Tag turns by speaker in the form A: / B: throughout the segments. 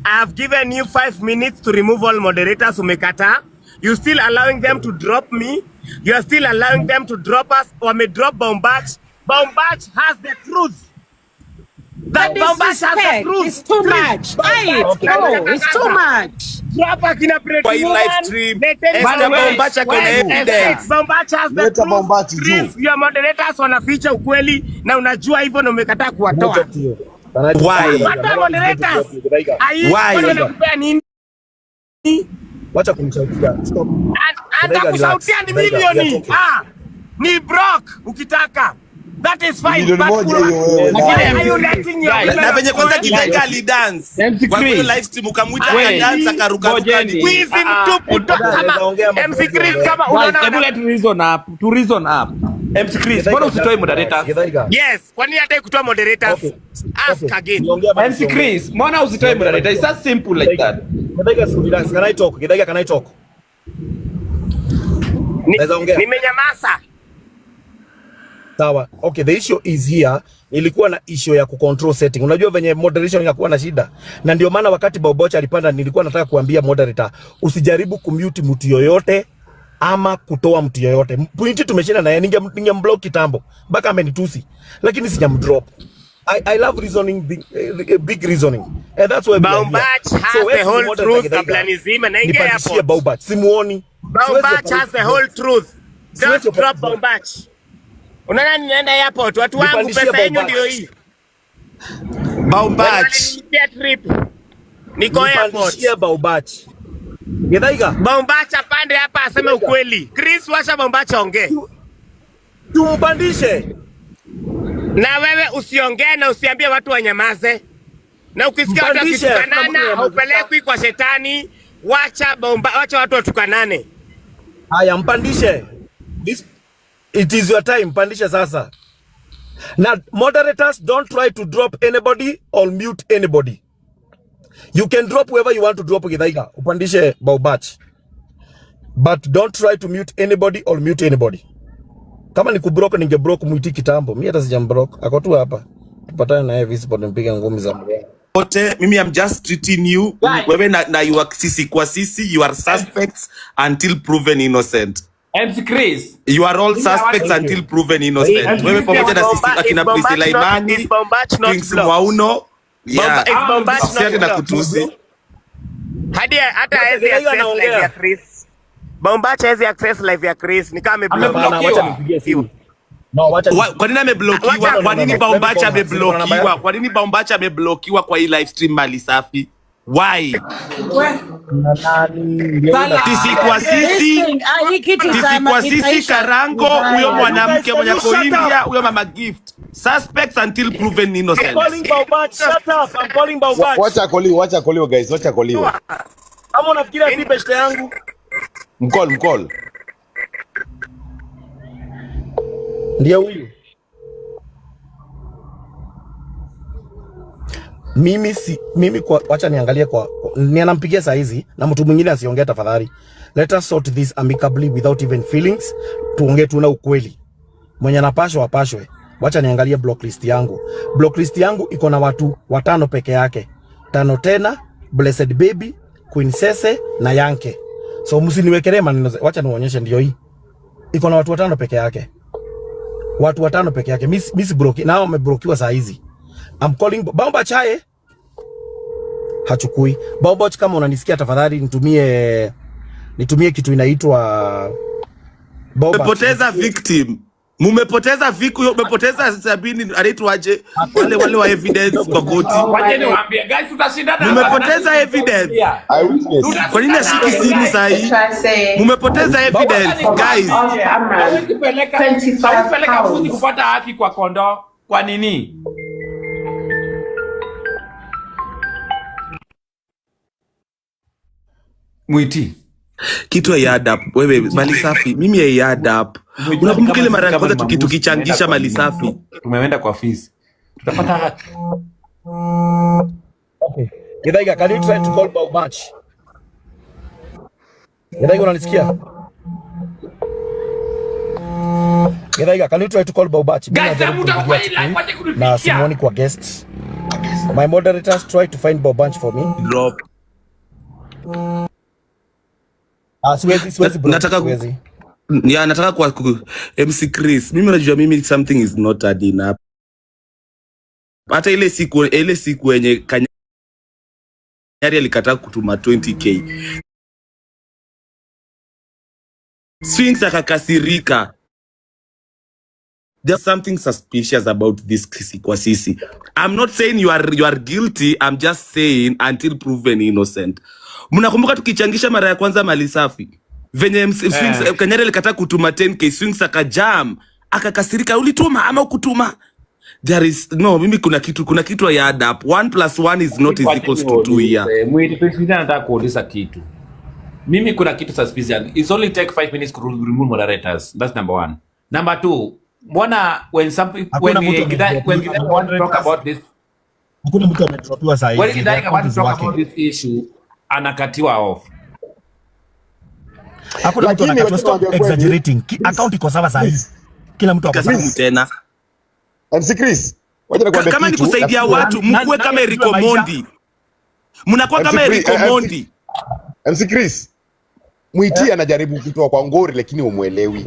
A: I have given you 5 minutes to remove all moderators umekata. You still allowing them to drop me. You are still allowing them to drop us. Or may drop Baumbach. Baumbach has the truth. That Baumbach has the truth.
B: It's too much. It's too much.
A: Drop akina
C: Kwa live stream. Baumbach akona evidence.
A: Baumbach has the truth. Please, your moderators wanaficha ukweli na unajua hivyo na umekataa kuwatoa.
C: Why?
A: Moderators.
C: Why?
D: Wacha kumshautia. Stop.
A: Hata kusautia ni milioni. Ni broke ukitaka. That is fine. But are you letting your
C: na venye kwanza Githaiga ali dance kwa hiyo live stream ukamwita dance akaruka rukani.
A: Wizi mtupu kama MC Chris kama unaona.
E: Let reason up. MC Chris, mbona usitoe moderators?
A: Yes, kwa nini hata kutoa moderators? Ask again.
E: MC Chris, mbona usitoe moderators? It's that simple like that.
D: Githaiga, can I talk? Githaiga, can I talk?
A: Nimenyamaza.
D: Sawa. Okay, the issue is here. Nilikuwa na issue ya kucontrol setting. Unajua venye moderation inakuwa na shida. Na ndio maana wakati Baumbach alipanda nilikuwa nataka kuambia moderator usijaribu kumute mtu yoyote ama kutoa mtu yoyote. Pointi tumeshinda na yeye ningeblock kitambo. Mpaka amenitusi. Lakini sijamdrop. I love reasoning, big reasoning. And that's why
A: Baumbach has the whole truth kabla nizime na ingia hapo.
D: Baumbach simuoni.
A: Baumbach has the whole truth. Don't drop Baumbach. Unaona nienda airport watu wangu pesa yenu ndio hii.
C: Baumbach
A: trip. Niko airport.
D: Baumbach. Githaiga.
A: Baumbach apande hapa aseme ukweli. Chris washa Baumbach ongee.
D: Tumpandishe.
A: Na wewe usiongee na usiambie watu wanyamaze. Na ukisikia watu wakitukanana upelekwi kwa shetani, wacha watu watukanane.
D: Haya mpandishe. It is your time, pandisha sasa. Now, moderators, don't try to drop anybody or mute anybody. You can drop whoever you want to drop Githaiga. Upandishe Baumbach. But don't try to mute anybody or mute anybody. Kama ni kubroke ningebroke mwiti kitambo. Mimi hata sijambroke. Ako tu hapa. Tupatane na yeye visible nimpiga ngumi za mwe.
C: Ote, mimi I'm just treating you. Wewe na you are sisi kwa sisi, you are suspects until proven innocent.
E: MC Chris,
C: you are all suspects until proven innocent. Wewe pamoja na sisi akina Priscilla Imani, Kings Mwauno, yeah, sisi na kutusi.
A: Hata hawezi access live ya Chris. Baumbach hawezi access live ya Chris. Ni kama ameblokiwa.
D: No, wacha.
C: Kwa nini ameblokiwa? Kwa nini Baumbach ameblokiwa? Kwa nini Baumbach ameblokiwa kwa hii live stream Mali Safi? Why? Sisi kwa sisi Karango, huyo mwanamke mwenye ko India, huyo Mama Gift. Suspects until proven innocent.
D: I'm calling Baumbach. Shut up. I'm calling Baumbach.
F: Wacha koliwa guys, wacha koliwa.
D: Kama unafikiria si best yangu.
F: Mcall.
D: Ndio huyu. Mimi kwa wacha niangalie ninampigia saa hizi na mtu mwingine asiongea tafadhali. Let us sort this amicably without even feelings. Tuongee tuna ukweli. Mwenye anapashwa apashwe. Wacha niangalie blocklist yangu. Blocklist yangu iko na watu 5 peke yake. 5 tena, Blessed Baby, Queen Sese na Yanke. So msiniwekelee maneno. Wacha niwaonyeshe ndio hii. Iko na watu 5 peke yake. Watu 5 peke yake. Miss broki. Nao wameblokiwa saa hizi. I'm calling Baumbach chae. Hachukui. Baumbach kama unanisikia tafadhali nitumie kitu inaitwa
C: Mmepoteza victim. Umepoteza Sabini anaitwaje? Wale wa evidence kwa koti.
E: Waje niwaambie guys tutashindana.
C: Mmepoteza evidence. Kwa nini ashiki simu saa hii? Mmepoteza evidence guys.
E: Peleka mbuzi kupata haki kwa kondoo. Kwa nini? Mwiti
C: kitu ya adapt wewe Mali Safi, mimi ya adapt. Unakumbuka ile mara ya kwanza tukichangisha Mali Safi
E: tumeenda kwa fees tutapata haki.
D: Okay, Githaiga, can you try to call Baumbach? Githaiga, unanisikia? Githaiga, can you try to call Baumbach?
E: Guys, na simuoni
D: kwa guests. My moderators try to find Bobanch for me.
C: Drop.
D: Siwezi bro. Siwezi.
C: Yeah, nataka kwa MC Chris. Mimi najua mimi something is not adding up. Hata ile siku yenye Kanyari alikataa kutuma 20k. Swings akakasirika. There's something suspicious about this Kisi kwa sisi. I'm not saying you are guilty. I'm just saying until proven innocent. Mnakumbuka tukichangisha mara ya kwanza mali safi? Venye Swings Kanyari alikataa kutuma 10k, Swings akajam, akakasirika. Ulituma ama ukutuma? There is no, mimi kuna kitu ya add up. 1 + 1 is not equals to 2 here.
E: Mwiti president anataka kuuliza kitu. Mimi kuna kitu suspicious. It's only take 5 minutes to remove moderators. That's number 1. Number 2, mbona when we want to talk about this,
D: hakuna mtu ametropiwa saa hizi.
E: when we talk about this issue, anakatiwa off.
D: Hakuna mtu anakatiwa, stop exaggerating. Account iko sawa saa hizi. Kila mtu
C: akasema tena.
F: MC Chris, wacha nikwambie
C: kama ni kusaidia watu, mkuwe kama Eriko Mondi. Mnakuwa kama Eriko Mondi.
F: MC Chris, Mwiti anajaribu kutoa kwa ngori lakini umuelewi.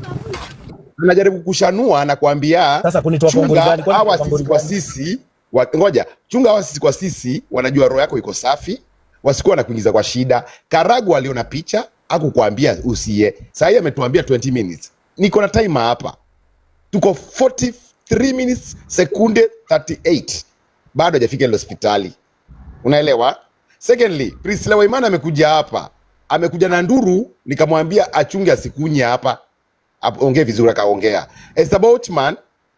F: Anajaribu kushanua, anakuambia
D: sasa kunitoa kwa ngori gani?
F: Hawa sisi kwa sisi, ngoja, chunga hawa sisi kwa sisi, wanajua roho yako iko safi, wasikuwa na kuingiza kwa shida. Karagu aliona picha, hakukuambia usiye. Sasa ametuambia 20 minutes. Niko na timer hapa. Tuko 43 minutes sekunde 38. Bado hajafika ile hospitali. Unaelewa? Secondly, Priscilla Waimana amekuja hapa. Amekuja na nduru, nikamwambia achunge asikunye hapa. Ongea vizuri akaongea. Esther Boatman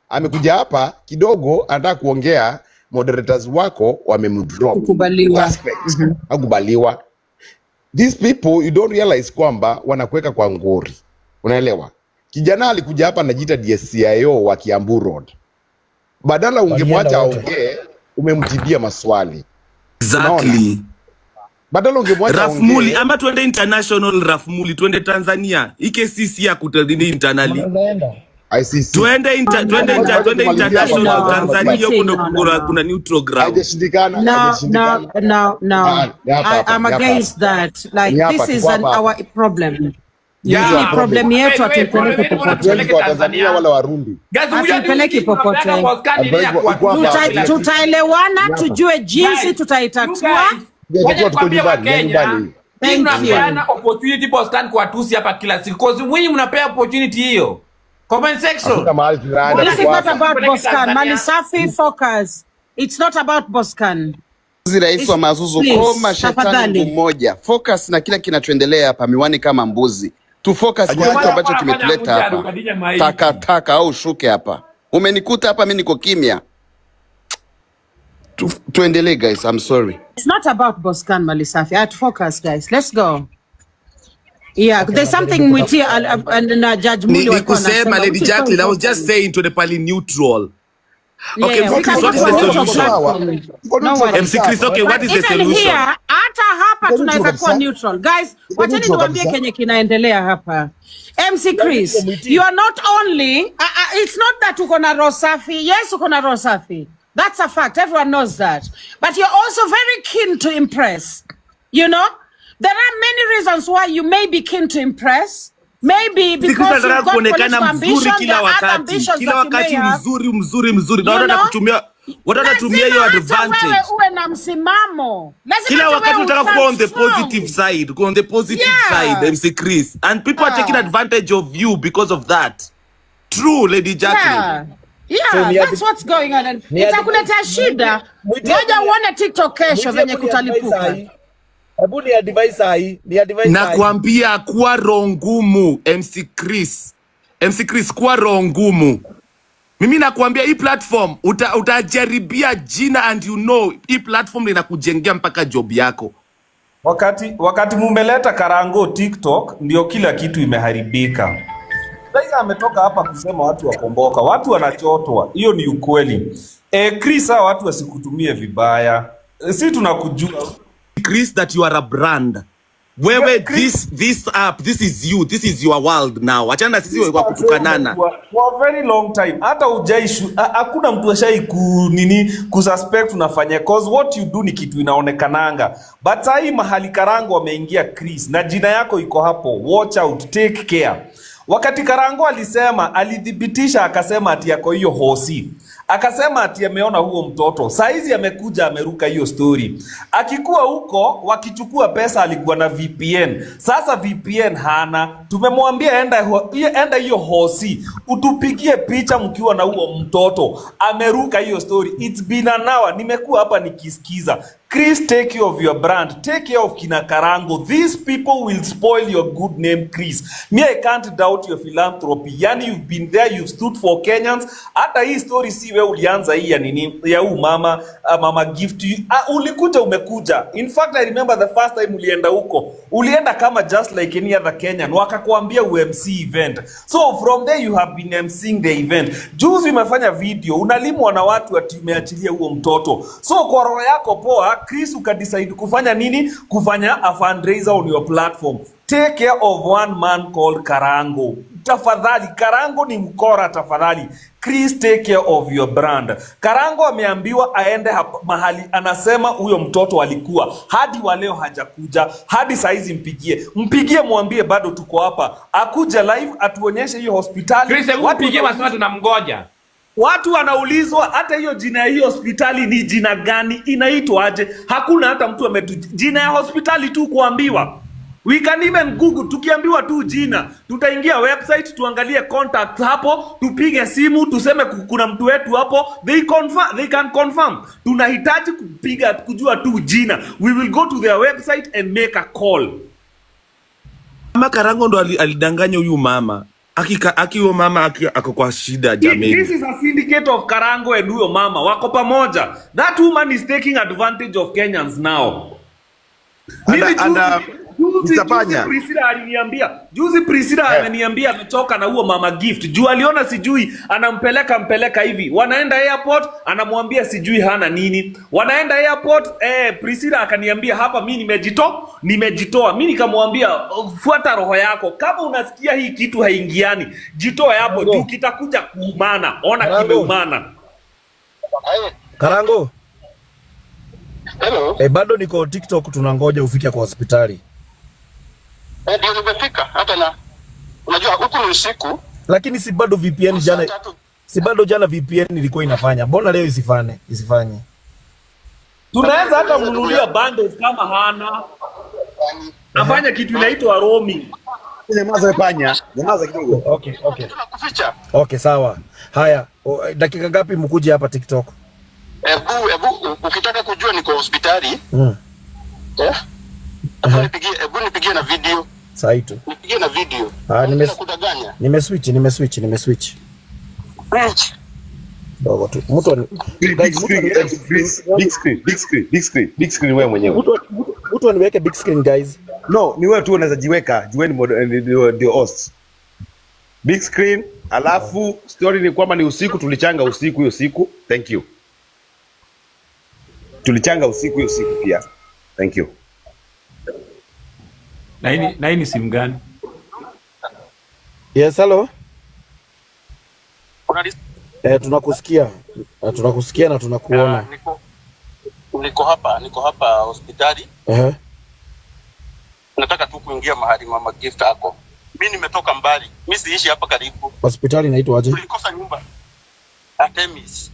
F: amekuja hapa kidogo anataka kuongea, moderators wako wamemdrop.
B: Kukubaliwa.
F: Hakubaliwa. These people you don't realize kwamba wanakuweka kwa ngori. Unaelewa? Kijana alikuja hapa anajiita DSCIO wa Kiambu Road. Badala ungemwacha aongee, umemtibia maswali.
C: Exactly.
F: Badala ungemwacha
C: Rafmuli, ama tuende international Rafmuli, tuende Tanzania. IKCC ya kutadini internally.
F: ICC.
C: Tuende international Tanzania kuna neutral ground.
B: No. I'm against that. Like this is our problem. Yeah, problem yetu atupeleke popote.
F: Tanzania wala Warundi.
B: Atupeleke popote. Tutaelewana, tujue jinsi tutaitatua.
E: Mnapeana opportunity Boscan kwa tusi hapa kila siku. Cause mwinyi mnapea opportunity hiyo. Comment section.
B: This is not about Boscan. Mali safi, focus. It's not about Boscan.
G: Rais wa Mazuzu, koma shetani mmoja. Focus na kila kinachoendelea hapa, miwani kama mbuzi. Tu focus kwa kitu ambacho kimetuleta hapa. Taka au shuke hapa. Umenikuta hapa mimi niko kimya. Tuendelee guys, I'm sorry.
B: It's not about Boscan, Mali safi. I have to focus guys. Let's go. Yeah, there's something with here and Judge Muli
C: walikuwa nasema. Lady Jacqueline, I was just saying to the pali neutral. Okay,
B: yeah,
C: what is the solution? MC Chris, okay, what is the solution?
B: Hata hapa tunaweza kuwa neutral. Guys, wacheni niwaambie kenye kinaendelea hapa. MC Chris, you are not only it's not that uko na roho safi. Yes, uko na roho safi. That's a fact. Everyone knows that. But you're also very keen to impress. You know? There are many reasons why you may be keen to impress. Maybe because you've got political ambition, there are other ambitions that you may have.
C: Mzuri. Wanatumia hiyo advantage.
B: Wewe uwe na msimamo.
C: Kila wakati unataka kuwa on the positive side. Go on the positive side, MC Chris. And people are taking advantage of you because of that. True, Lady Jacqueline.
B: Yeah, so, that's what's going on. Itakuletea shida. Ngoja uone TikTok kesho venye kutalipuka.
D: Hebu ni advice hai,
C: nakwambia kuwa roho ngumu MC Chris. MC Chris kuwa roho ngumu. Mimi nakwambia hii platform utajaribia jina and you know hii platform inakujengea mpaka job yako.
E: Wakati mumeleta Karango TikTok ndio kila kitu imeharibika. Sasa ametoka hapa kusema watu wakomboka, watu wanachotwa. Hiyo ni ukweli. Chris, watu wasikutumie vibaya. Sisi tunakujua
C: Chris that you are a brand. Wewe, this app, this is you, this is your world now. Achana sisi wa kutukanana
H: for a very long time. Hata ujaishu hakuna mtu ashai kususpect unafanya, cause what you do ni kitu inaonekananga. But sahi mahali Karango wameingia Chris na jina yako iko hapo. Watch out, take care. Wakati Karango alisema, alidhibitisha akasema ati yako hiyo hosi. Akasema ati ameona huo mtoto. Saizi amekuja ameruka hiyo story. Akikuwa huko wakichukua pesa alikuwa na VPN. Sasa VPN hana. Tumemwambia enda hiyo hosi. Utupigie picha mkiwa na huo mtoto. Ameruka hiyo story. It's been an hour. Nimekuwa hapa nikisikiza. Chris, take care of your brand. Take care of kina Karango. These people will spoil your good name, Chris. Me, I can't doubt your philanthropy. Yani, you've been there, you've stood for Kenyans. Hata hii story si wewe ulianza hii ya nini, ya huu mama gift. Ulikuja umekuja. In fact, I remember the first time ulienda huko. Ulienda kama just like any other Kenyan. Wakakuambia UMC event. So, from there you have been emceeing the event. Juzi umefanya video. Unalimwa na watu ati umeachilia huo mtoto. So, kwa roho yako poa, Chris ukadecide kufanya nini? Kufanya a fundraiser on your platform. Take care of one man called Karango. Tafadhali, Karango ni mkora tafadhali. Chris, take care of your brand. Karango ameambiwa aende mahali anasema huyo mtoto alikuwa. Hadi wa leo hajakuja. Hadi saizi mpigie mwambie bado tuko hapa. Akuja live atuonyeshe hiyo hospitali.
E: Chris, mpigie wasema tunamgoja.
H: Watu wanaulizwa hata hiyo jina ya hiyo hospitali ni jina gani, inaitwa aje? Hakuna hata mtu jina ya hospitali tu kuambiwa. We can even Google, tukiambiwa tu jina, tutaingia website, tuangalie contacts hapo, tupige simu, tuseme kuna mtu wetu hapo, they can confirm. Tunahitaji kujua tu jina. We will go to their website and make a call.
C: Mama Karango ndo alidanganya huyu mama. Akiwa mama ako kwa shida jameni.
H: This is a syndicate of Karango and huyo mama wako pamoja. That woman is taking advantage of Kenyans now. Juzi Priscilla ameniambia ametoka na huo mama gift. Juu aliona sijui anampeleka hivi. Wanaenda airport anamwambia sijui hana nini. Wanaenda airport Priscilla akaniambia hapa mimi nimejitoa. Mimi nikamwambia fuata roho yako. Kama unasikia hii kitu haingiani, jitoa hapo juu kitakuja kuumana. Ona kimeumana.
D: Karango.
F: Hello.
D: Bado niko TikTok, tunangoja ufike kwa hospitali.
F: Ndio nimefika. Hata na unajua huku ni usiku.
D: Lakini si bado VPN jana. Si bado jana VPN ilikuwa inafanya. Mbona leo isifanye?
H: Tunaweza hata mnunulia bundles kama hana. Afanya kitu inaitwa roaming.
F: Nyamaza kidogo.
D: Okay.
F: Tunakuficha.
D: Okay, sawa. Haya, dakika ngapi mkuje hapa TikTok?
F: Ebu ukitaka kujua niko hospitali. Nipigie na video.
D: Sawa tu.
F: Nipigie na video.
D: Nimeswitch. Dogo tu.
F: Big screen wewe mwenyewe.
D: Mtu aniweke big screen guys.
F: No, ni wewe tu unaweza jiweka. Jueni ndio host. Big screen, alafu story ni kwamba ni usiku, tulichanga usiku hiyo siku. Thank you. Tulichanga usiku hiyo siku pia. Thank you.
E: Na hii ni simu gani?
D: Yes, hello. Tunakusikia. Tunakusikia na tunakuona.
F: Niko hapa hospitali. Nataka tu kuingia mahali mama gift yako. Mimi nimetoka mbali. Mimi siishi hapa karibu.
D: Hospitali inaitwa aje?
F: Tulikosa nyumba. Artemis.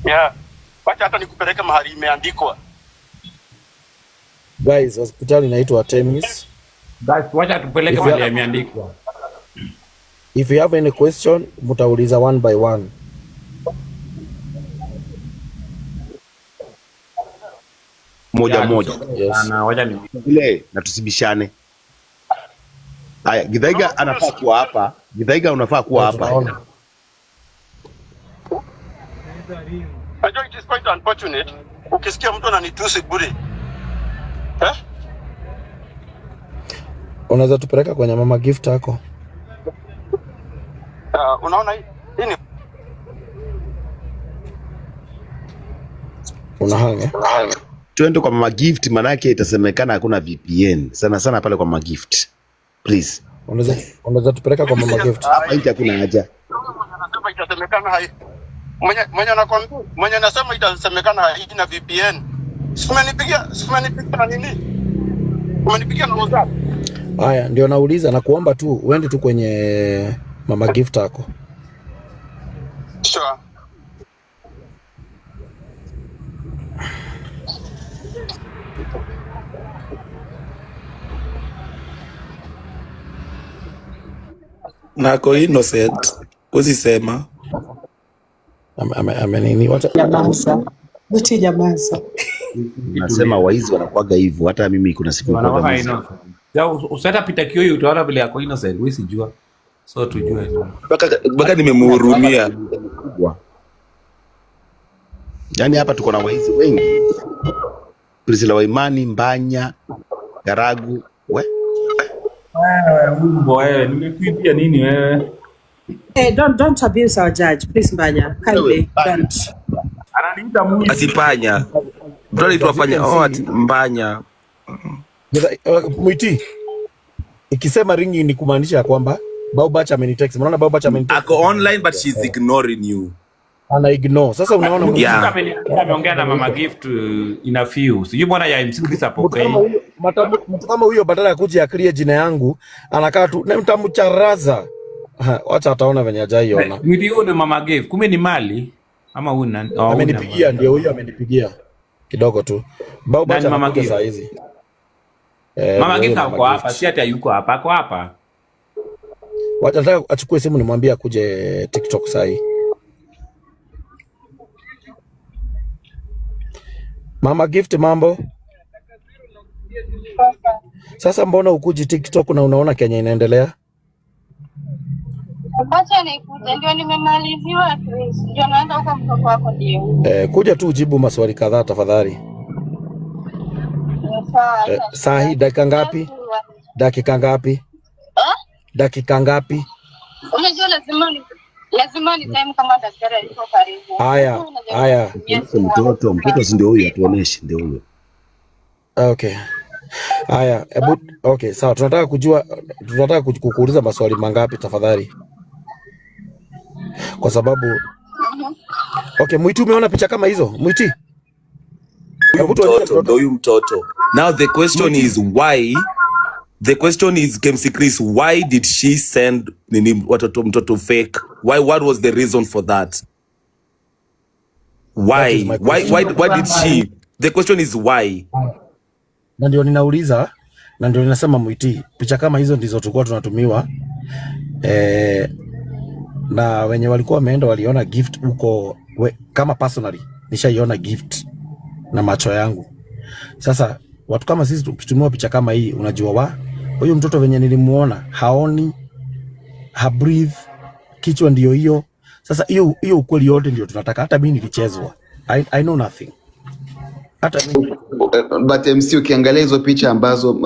F: Yeah. Wacha hata nikupeleka mahali imeandikwa.
D: Guys, hospitali inaitwa Artemis.
E: Guys, wacha tupeleke mahali imeandikwa.
D: If you have any question, mtauliza one by one.
F: Moja.
D: Yes.
F: Na tusibishane. Haya, Githaiga anafaa kuwa hapa. Githaiga unafaa kuwa hapa. I know it is quite unfortunate. Ukisikia mtu ananitusi bure.
D: Unaweza tupeleka kwenye mama gift yako.
F: Unaona hii ni
D: unahanga.
F: Tuende kwa Mama Gift, manake itasemekana hakuna VPN. Sana sana pale kwa Mama Gift. Please.
D: Unaweza tupeleka kwa Mama Gift.
F: Hapa nje hakuna haja.
I: Anasema itasemekana mwenye anasema itasemekana haina VPN. Simenipigia na nini? Umenipigia na WhatsApp.
D: Haya, ndio nauliza na kuomba tu uende tu kwenye Mama Gift yako.
I: Sure.
C: Nako innocent. Usisema.
D: Ame nini? Wacha
B: Jamaza.
F: Nasema waizi wanakuaga hivyo. Hata mimi kuna siku
E: usata pita kio utaona vile yako innocent, wewe sijua. So tujue.
C: Baka nimemhurumia.
F: Yaani hapa tuko na waizi wengi. Priscilla Waimani, Mbanya, Garagu,
H: wewe nimekuibia nini wewe?
B: Hey, don't abuse our judge, please Mbanya. Kindly don't.
H: Ananiita mwizi.
C: Atipanya. Mtoni tuwafanya Mbanya.
D: Mwiti. Ikisema ringi ni kumaanisha kwamba Baubach amenitext. Unaona Baubach amenitext.
C: Ako online but she's ignoring you.
D: Ana ignore. Sasa unaona
E: ameongea na Mama Gift in a few. Sijui mbona ya msikiliza hapo okay.
D: Mtu kama huyo badala ya kuja aklie jina yangu anakaa tu na mtamcharaza. Wacha ataona venye hajaiona.
E: Video ni Mama Gift. Kumbe ni mali ama una
D: amenipigia ndio huyo amenipigia. Kidogo tu. Baubach
E: Mama Gift
D: saa hizi.
E: Mama Gift ako hapa, si hata yuko hapa, ako hapa.
D: Wacha nataka achukue simu nimwambie akuje TikTok saa hii. Mama Gift, mambo? Sasa mbona ukuji TikTok na unaona Kenya inaendelea?
J: Acha nikuje, ndio nimemaliziwa Chris. Ndio naenda huko mtoto wako ndio.
D: Kuja tu ujibu maswali kadhaa tafadhali. Saa hii dakika ngapi? Dakika ngapi? Dakika ngapi?
J: Unajua lazima ni time kama daktari alikuwa karibu.
D: Haya.
F: Mtoto si ndio huyu atuoneshe ndio huyo.
D: Okay. Haya, okay, sawa. Tunataka kukuuliza maswali mangapi tafadhali? Kwa sababu okay, Mwiti umeona picha kama hizo? Mwiti?
C: Huyu mtoto. Now the question is why? The question is KMC Chris, why did she send mtoto fake? What was the reason for that? Why did she? The question is why?
D: Na ndio ninauliza, na ndio ninasema Mwiti, picha kama hizo ndizo tulikuwa tunatumiwa. Na wenye walikuwa wameenda waliona Gift huko kama personally nishaiona Gift na macho yangu. Sasa watu kama sisi tukitumiwa picha kama hii, unajua huyu mtoto venye nilimuona haoni, ha breathe, kichwa ndio hiyo. Sasa hiyo ukweli yote ndio tunataka. Hata mimi nilichezwa. I know nothing. Hata mimi.
G: But MC ukiangalia hizo picha ambazo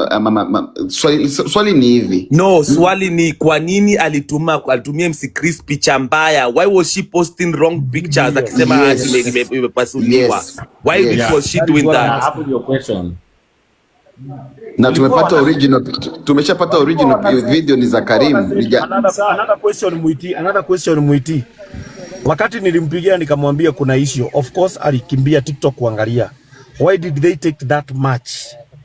G: swali ni hivi.
C: No, swali ni kwa nini alitumia MC Chris picha mbaya? Why was she posting wrong pictures akisema imepasuliwa? Why was she doing that?
E: Hapo ndio question.
G: Na tumeshapata original video ni za Karim.
D: Another question Mwiti. Wakati nilimpigia nikamwambia kuna issue, of course alikimbia TikTok kuangalia. Why did they take that much?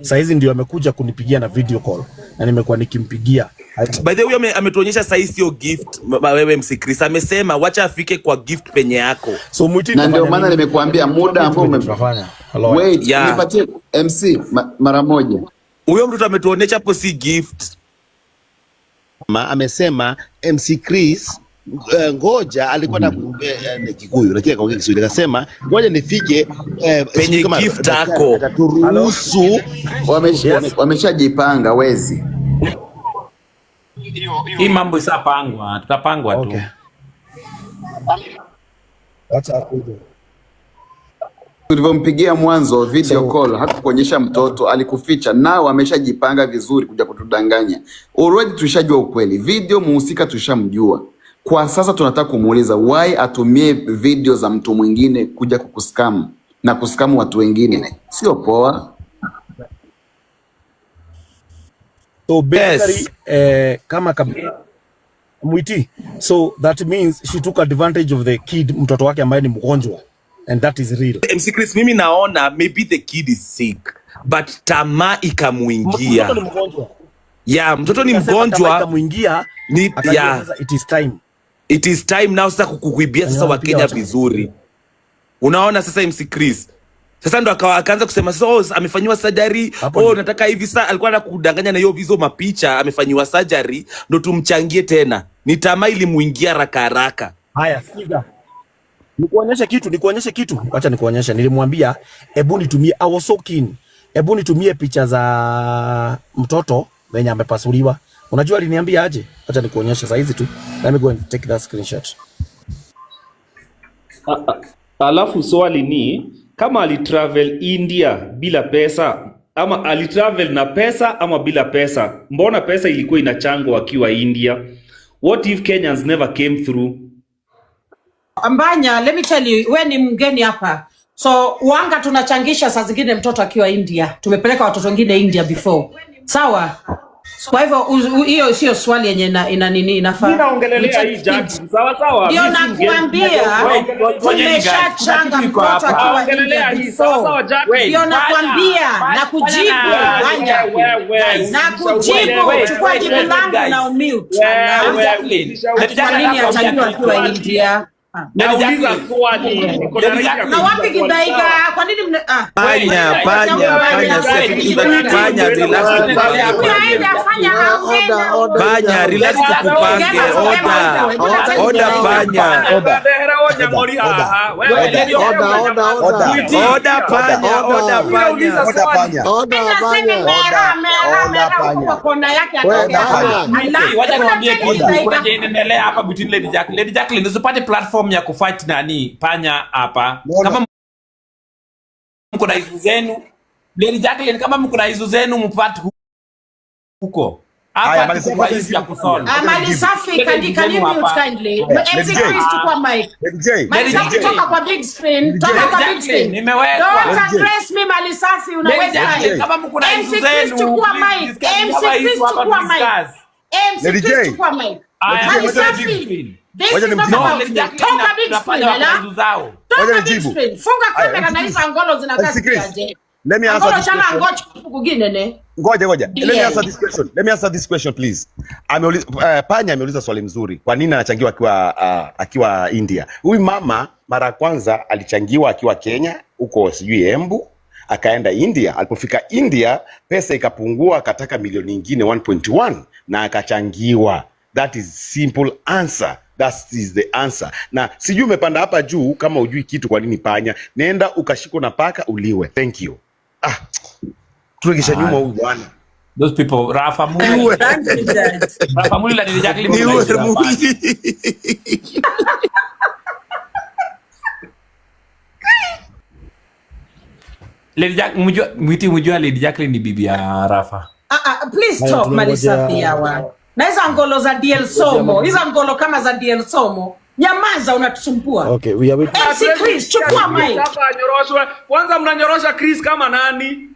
D: Saizi ndio amekuja kunipigia na video call na nimekuwa nikimpigia.
C: By the way ametuonyesha sasa sio Gift wewe MC Chris amesema wacha afike kwa Gift penye yako.
D: So Mwiti,
G: na ndio maana nimekuambia muda ambao umefanya. Wait, nipatie MC mara moja.
C: Huyo mtu ametuonyesha hapo si Gift.
F: Amesema MC Chris ngoja alikuwa na Kikuyu lakini akaongea Kiswahili akasema ngoja nifike
C: penye Gift yako.
F: Ataturuhusu.
G: Wameshajipanga wezi.
E: Hii mambo isapangwa, tutapangwa tu.
D: Acha akuje.
G: Tulivyompigia mwanzo video call hakukuonyesha mtoto, alikuficha. Nao ameshajipanga vizuri kuja kutudanganya. Already tushajua ukweli. Video muhusika tushamjua. Kwa sasa tunataka kumuuliza why atumie video za mtu mwingine kuja kukuscam. na kuskamu watu wengine, sio poa.
D: So basically, kama kabisa Mwiti, so that means she took advantage of the kid, mtoto wake ambaye ni mgonjwa, and that is real.
C: MC Chris, mimi naona maybe the kid is sick but tamaa ikamuingia.
D: Mtoto ni mgonjwa.
C: Yeah, mtoto ni mgonjwa.
D: Ikamuingia, sasa it is time.
C: It is time now sasa kukuibia sasa Wakenya vizuri. Unaona sasa MC Chris. Sasa ndo akaanza kusema so amefanywa surgery. Nataka hivi sasa alikuwa anakudanganya na hizo mapicha amefanywa surgery ndo tumchangie tena. Ni tamaa ilimuingia haraka.
D: Haya, sikiza. Nikuonyeshe kitu. Acha nikuonyeshe. Nilimwambia hebu nitumie, I was so keen. Hebu nitumie picha za mtoto mwenye amepasuliwa. Unajua aliniambia aje? Acha nikuonyeshe sasa hizi tu. Let me go and take that screenshot.
H: Alafu swali ni kama alitravel India bila pesa ama alitravel na pesa ama bila pesa, mbona pesa ilikuwa inachangwa akiwa India? What if Kenyans never came through?
B: Ambanya, let me tell you, we ni mgeni hapa. So wanga tunachangisha saa zingine mtoto akiwa India. Tumepeleka watoto wengine India before. Sawa? Kwa hivyo hiyo sio swali yenye ina nini inafaa.
H: Mimi naongelelea hii Jackie. Sawa.
B: Ndio nakuambia tumeshachanga mtoto akiwa India. Sawa Jackie. Ndio nakuambia na kujibu Wanja. Na kujibu chukua jibu langu na unmute. Kwa nini atajua akiwa India?
H: Nauliza swali.
B: Na wapi Githaiga? Kwa nini
C: Panya relax kupange oda panya
E: Lady Jacqueline usipate platform ya kufight nani panya hapa. Kama mko na hizo zenu Lady Jacqueline, kama mko na hizo zenu mpate huko hapa kwa hizo ya kusolve.
B: Mali safi, can you mute kindly? MC Chris chukua mic. Mali safi toka kwa big screen.
E: Nimeweka.
B: Don't address me Mali safi, unaweza.
E: Kama mko na hizo zenu
B: chukua mic. MC Chris chukua mic. MC Chris chukua mic. Mali safi. This is not about toka big screen, toka big screen. Funga kamera na hizo ngolo zinakaje.
F: Let me answer this question. Ngoja. Let me answer this question please. Panya ameuliza swali mzuri. Kwa nini anachangiwa akiwa India? Huyu mama mara kwanza alichangiwa akiwa Kenya, huko sijui Embu, akaenda India. Alipofika India, pesa ikapungua, akataka milioni nyingine 1.1 na akachangiwa. That is simple answer. That is the answer. Na sijui umepanda hapa juu kama ujui kitu kwa nini panya. Nenda ukashikwa na paka uliwe. Thank you. Turekisha nyuma huyu bwana.
E: Those people Rafa Muli. Rafa Muli la Lady Jacqueline. Lady Jacqueline mjua Lady Jacqueline ni bibi ya Rafa.
B: Please stop Malisafi yawa. Na hizo ngolo za DL Somo, hizo ngolo kama za DL Somo, nyamaza unatusumbua.
D: Okay, we are with
B: MC Chris, chukua mic.
H: Kwanza mnanyorosha Chris kama nani?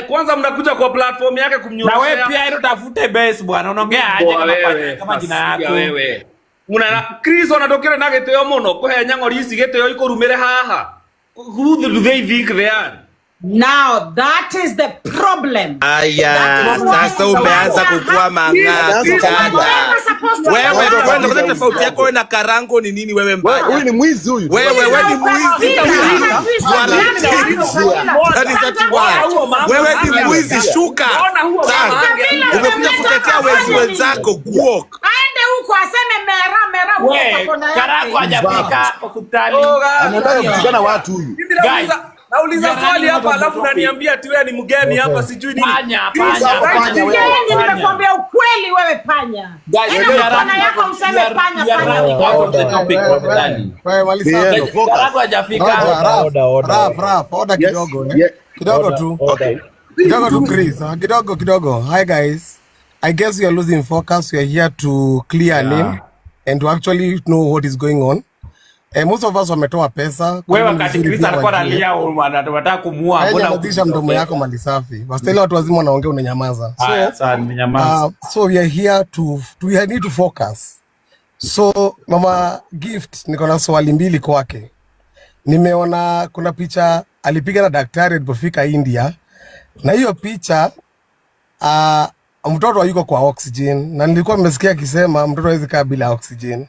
H: Kwanza mnakuja kwa platform yake kumnyorosha.
E: Na wewe pia utafute base bwana, unaongea aje kama jina yako.
H: Wewe. Chris anatokea na Giteo muno, kwa nyang'ori ici Giteo ikurumire haha. Who do they think they are?
B: Now that is the problem.
C: Sasa umeanza kukua mang'aa. Wewe ndio tofauti yako na Karango ni nini wewe mbaya?
F: Huyu ni mwizi huyu.
C: Wewe ni mwizi. Wewe ni mwizi, shuka. Umekuja kutetea wenzako guok.
B: Aende huko aseme mera huko
E: na Karango hajafika hospitali.
F: Anataka kutukana watu huyu.
H: Nauliza swali hapa alafu unaniambia ati wewe ni mgeni hapa sijui nini.
E: Panya.
B: Nimekuambia ukweli wewe panya. Bwana yako mseme panya.
G: Wewe walisema
E: Karango hajafika.
G: Oda kidogo tu. Kidogo tu Chris. Kidogo. Hi guys. I guess we are losing focus. We are here to clear a name and to actually know what is going on.
D: Most of us wametoa pesa.
E: Wewe wakati Chris alikuwa analia wanataka kumuua, mbona
D: unadisha mdomo yako mali safi? Wastahili watu wazima wanaongea unanyamaza.
E: So nimenyamaza.
D: So we are here we need to focus. So Mama Gift, niko na swali mbili kwake. Nimeona kuna picha alipiga na daktari alipofika India. Na hiyo picha mtoto yuko kwa oxygen, na nilikuwa nimesikia akisema mtoto hawezi kaa bila oxygen.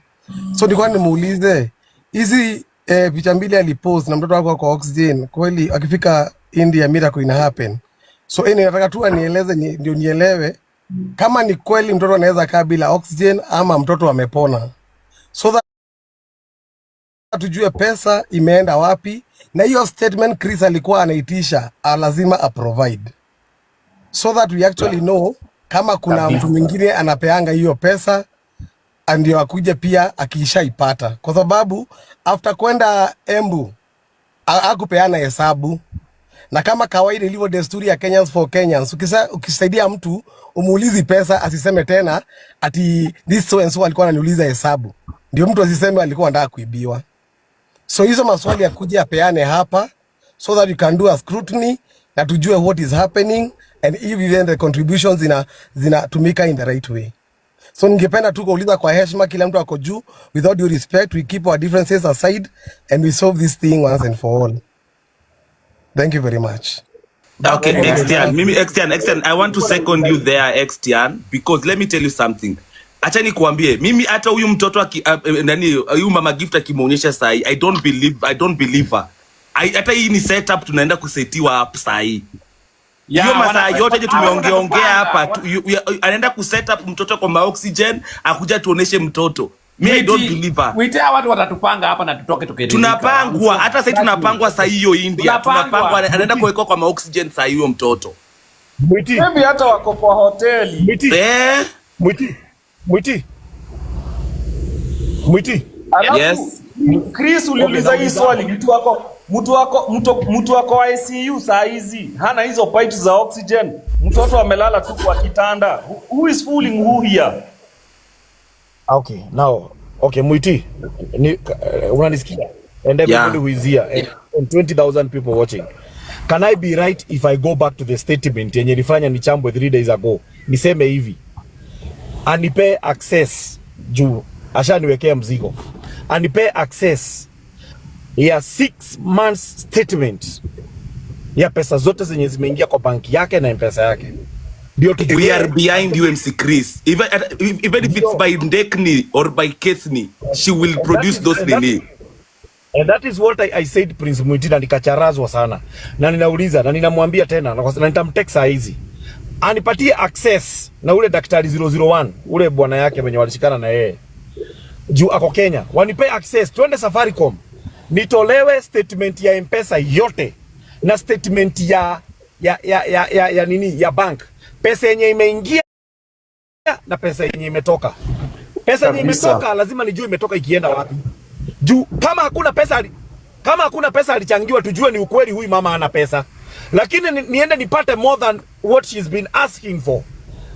D: So nilikuwa nimuulize hizi picha mbili alipost na mtoto wako kwa oxygen, kweli akifika India miracle ina happen? So nataka tu anieleze ndio nielewe kama ni kweli mtoto anaweza kaa bila oxygen ama mtoto amepona, so that tujue pesa imeenda wapi, na hiyo statement Chris alikuwa anaitisha lazima aprovide, so that we actually know kama kuna mtu mwingine anapeanga hiyo pesa ndio akuje pia akishaipata, kwa sababu after kwenda Embu hakupeana hesabu. Na kama kawaida ilivyo desturi ya Kenyans for Kenyans, ukisaidia mtu umuulizi pesa, asiseme tena ati this so and so alikuwa ananiuliza hesabu, ndio mtu asiseme alikuwa anataka kuibiwa. So hizo maswali ya kuja apeane hapa, so that you can do a scrutiny na tujue what is happening and if even the contributions zinatumika in the right way. So ningependa tu kuuliza kwa heshima, kila mtu ako juu, without due respect, we keep our differences aside and we solve this thing once and for all. Thank you very much.
C: Okay, Extian, I want to second you there, Extian, because let me tell you something. Acha nikuambie, mimi hata huyu mtoto huyu Mama Gift akimuonyesha sahi, I don't believe her. Hata hii ni setup tunaenda kusetiwa up sahi. Hiyo masaa yote je tumeongea hapa, anaenda kuset up mtoto kwa oxygen, akuja tuoneshe mtoto. I don't believe her.
E: Witea watu watatupanga hapa na tutoke tukedelika.
C: Tunapangwa, hata sasa tunapangwa saa hiyo India. Tunapangwa anaenda kuwekwa kwa oxygen saa hiyo mtoto.
H: Mwiti. Maybe hata wako kwa hoteli.
D: Mwiti.
C: Yes.
H: Chris uliuliza hii swali, mtu wako ICU saa hizi hana hizo pipes za oxygen, mtoto amelala tu kwa kitanda. Who is fooling who here?
D: Okay, now, Mwiti, unanisikia? And everybody who is here, and 20,000 people watching. Can I be right if I go back to the statement yenye nilifanya ni chambwe 3 days ago? Niseme hivi, anipe access juu ashaniwekea mzigo. Anipe access ya 6 months statement ya pesa zote zenye zimeingia kwa banki yake na M-Pesa yake.
C: We are behind you, MC Chris. Even if it's by Ndekni or by Kethni, she will produce those nini.
D: And that is what I said Prince Mwiti, na nikacharazwa sana. Na ninauliza na ninamwambia tena na nitamtext saa hizi. Anipatie access na ule daktari 001, ule bwana yake mwenye walishikana na yeye. Juu ako Kenya. Wanipe access, twende Safaricom. Nitolewe statement ya M-Pesa yote na statement ya nini ya bank. Pesa yenye imeingia na pesa yenye imetoka. Pesa yenye imetoka lazima nijue imetoka ikienda wapi. Juu kama hakuna pesa alichangiwa, tujue ni ukweli huyu mama ana pesa. Lakini niende nipate more than what she's been asking for.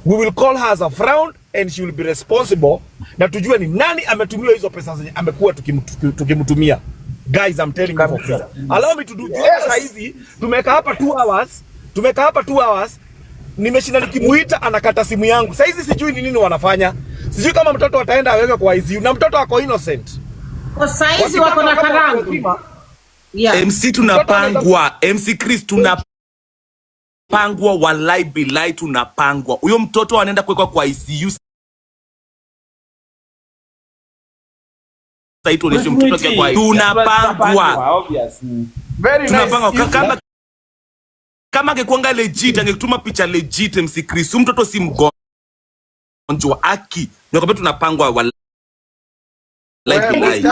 D: We will call her as a fraud and she will be responsible, na tujue ni nani ametumia hizo pesa zenye amekuwa tukimtumia. Guys, I'm telling you for free. Allow me to do this. Sasa hizi tumeka hapa 2 hours. Nimeshinda nikimuita anakata simu yangu. Sasa hizi sijui ni nini wanafanya. Sijui kama mtoto ataenda aweke kwa ICU na mtoto wako innocent.
B: Sasa hizi wako na karangu.
C: MC tunapangwa. MC Chris tunapangwa, wallahi billahi tunapangwa. Huyo mtoto anaenda kuwekwa kwa ICU. Sasa tuoneshe mtoto kwa ICU. Tunapangwa. Tunapangwa. Kama angekuanga legit, angekutuma picha legit MC Chris. Mtoto si mgonjwa aki. Nakwambia tunapangwa wallahi billahi.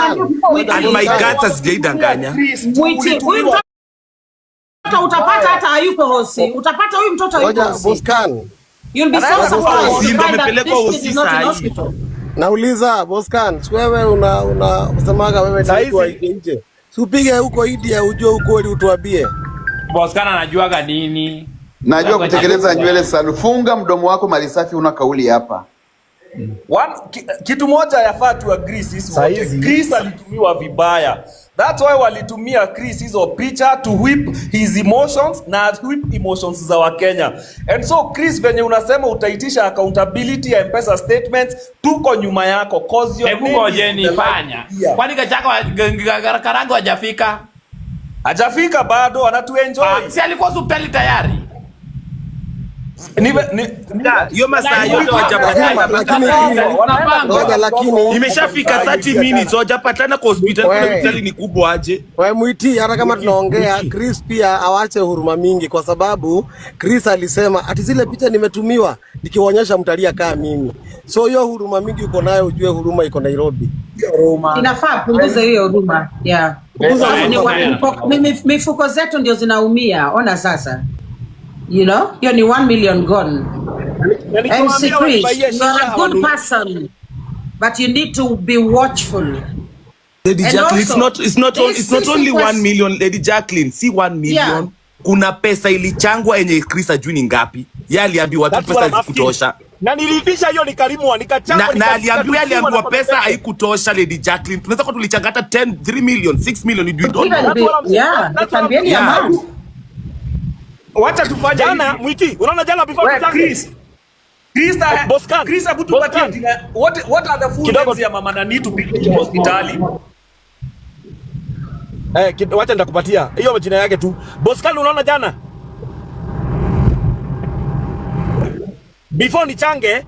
C: And my God asijaidanganya.
B: Huyu mtoto utapata hata hayuko hosi. Utapata huyu mtoto hayuko hosi.
D: Boscan.
B: You'll be so surprised.
C: Ndio amepelekwa hosi sahi.
D: Nauliza Boscan, wewe unasemaga wewe ni nje. Usipige huko India ujue ukweli utuambie.
E: Boscan anajuaga nini?
G: Najua kutekeleza nywele sana. Funga mdomo wako mali safi, una kauli hapa.
H: Kitu moja yafaa tu agree sisi wote. Chris alitumiwa vibaya. That's why walitumia Chris hizo picha to whip his emotions na whip emotions za Wakenya. And so Chris, venye unasema utaitisha accountability ya M-Pesa statements, tuko nyuma yako cause your name is fanya.
E: Kwani Karango hajafika?
H: Hajafika bado, anatuenjoy.
E: Si alikuwa hospitali tayari.
C: Hiyo masaa yote hawajapatana, lakini imeshafika 30 minutes hawajapatana kwa hospitali. Hospitali ni kubwa aje?
K: Wewe Mwiti, hata kama tunaongea Chris pia awache huruma mingi, kwa sababu Chris alisema ati zile picha nimetumiwa nikionyesha mtalia kama mimi. So hiyo huruma mingi uko nayo, ujue huruma iko Nairobi.
B: Inafaa punguza hiyo huruma. Yeah. Mifuko zetu ndio zinaumia. Ona sasa. You know, you're 1 million gone. MC Chris, you're a good person, but you need to be watchful.
C: Lady Jacqueline, it's not only 1 million, Lady Jacqueline, si 1 million. Yeah. Kuna pesa ilichangwa yenye Chris ajui ni ngapi. Yeye aliambiwa tu pesa zikutosha.
D: Na niliitisha hiyo nikarimu nikachangwa
C: na aliambiwa pesa haikutosha. Lady Jacqueline, tunaweza kwa tulichanga hata 3 million, 6 million, you don't know.
B: Yeah, nitambieni amount.
H: Wacha tufanye
D: jana Mwiti, unaona jana before
H: Chris abutupatie what are the full names ya mama nani tupike hospitali?
D: Wacha nitakupatia hiyo majina yake tu. Boscan, unaona jana before ni change